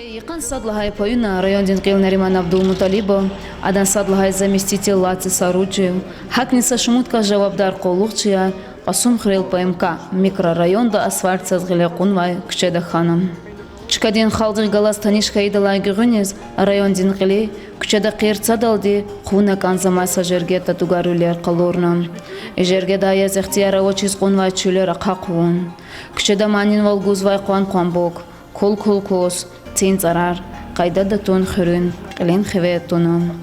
Якын садлахай поюна район Динкил Нариман Абдулмуталибо, адан садлахай заместитель Лаци Саруджи, хакниса шумутка жавабдар Колухчия, асум хрил ПМК, микрорайонда асфальт сазгиле кунвай кчеда ханам. Чкадин халдыр галас танишка идалай гюрюнез, район Динкили, кчеда кирца далди, хуна канзамай сажерге татугарулер калурнам. Ежерге даяз ихтияра очиз кунвай чулер акакуун. Кчеда манин валгузвай куан куанбок, кул кос, цин зарар, қайда да тон хөрін, қилен хеве тоным.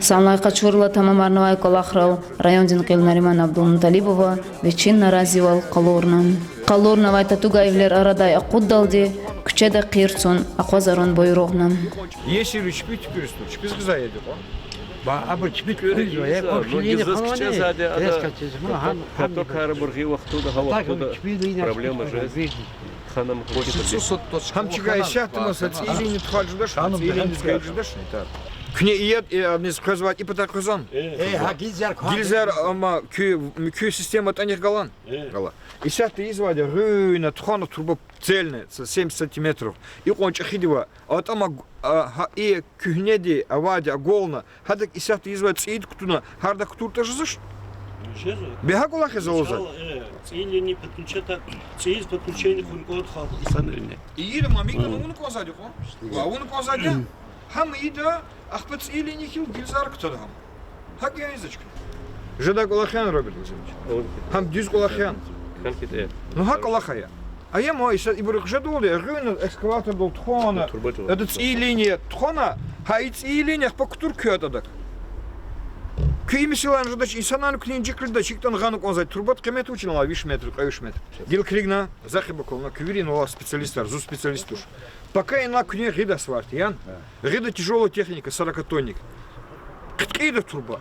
Санлайқа чурла тамамарнавай колахрал, район Динкил Нариман Абдулмуталибова, вечин наразивал қалорнам. Қалорнавай татугаевлер арадай ақуддалди, күчеда қирцун, ақвазарон бойроғнам. Если ручпи тюпюрсту, чпиз гзаеды го? Ба абыр чпит көрүзө, я көпчүлүгү проблема жизни. Ханам Хамчига ишахтымаса, цилини тхалжудаш, цилини сгайжудаш, не так. Күне иет, не сказывать, и потак козан. Гильзер, ама, кю система танех галан. И сейчас ты изводя, рюна, тхана турбо цельная, 7 сантиметров. И он чахидива, а там и кюнеди, авадя, голна. Хадак и сейчас ты изводя, цид ктуна, хардак турта жизаш. Бега кулахи залоза. Цели не подключат, через подключение хункот хат и санрine. И ида мамика на уну козадю, а уну козадю. Хам ида, ахпац или не хил гильзар кто там. Хак я язычка. Жада кулахян робит Владимирович. Хам дюз кулахян. Ну хак кулахая. А я мой и бурик жадоли, рюна экскаватор дол тхона. Это цилиния тхона, ха и цилиния по ктуркю атадак. Күймесілан жадач инсанан күнен жекілді чиктан ғаны қонзайды. Турбат қымет учил, ала 5 метр, 5 метр. Гил кригна, захиба колна, кюверин, ала специалистар, зу специалист уж. Пока ина күне гида сварт, ян. Гида тяжелая техника, 40-тонник. Кыткейда турба.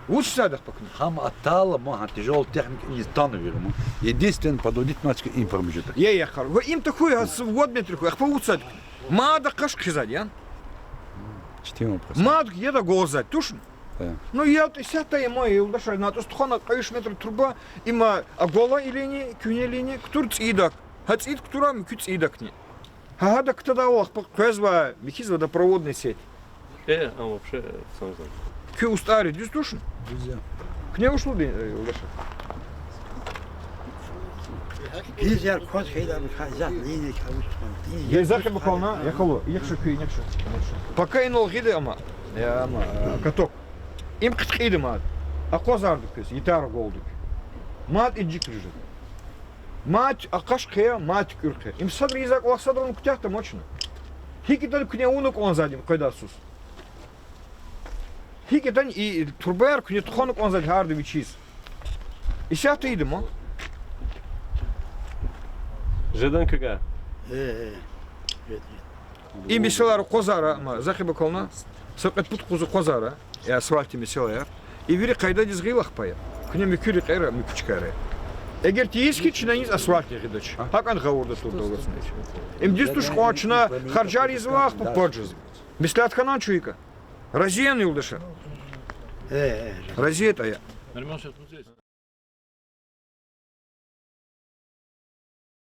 Лучше садах покна. Хам оттала, маха, тяжелая техника не становим. Единственный подудительный информажитар. Я ехал. Вы им такой, вот метр, ах поуцать. Мада кашк хизать, ян. Мад еда голозать, тушн. Ну я сята ема юлдаша на то стхана 5 метр труба има агола илини күне лини ктур цидак хац ид ктурам күц идакни хада ктада ох показва михиз водопроводная сеть а вообще сам знаю кю устари дюстушн Нельзя. Кне ушло юлдаша Гильзер кот хейда бхазат линик хаустман. я захе бакална я хало якша күй якша пока инол гиде ама я ама каток им кыткыйды мат. А козардык кыз, гитара голдук. Мат иджик лежит. Мат акаш кая, мат кюрке. Им садр язык лах садрон кутяхта мощно. Хикитан кне унук он задим, кайда сус. Хикитан и турбер кне тхонук он зад харды вичиз. И сейчас ты иди, ма. Жадан кага. Им бисалар козара, ма захиба колна. Сакат пут козу козара. Я асфальте меселер. И вири кайда дизгилах пая. Кне микюри кайра, микучкаре. Эгер тиески чинаниз асфальте гидач. Хакан гаурда турда уласнайч. Им дистуш хоачна харджар извах по поджиз. Мислят ханан чуйка. Разиен юлдаша. Разиет ая.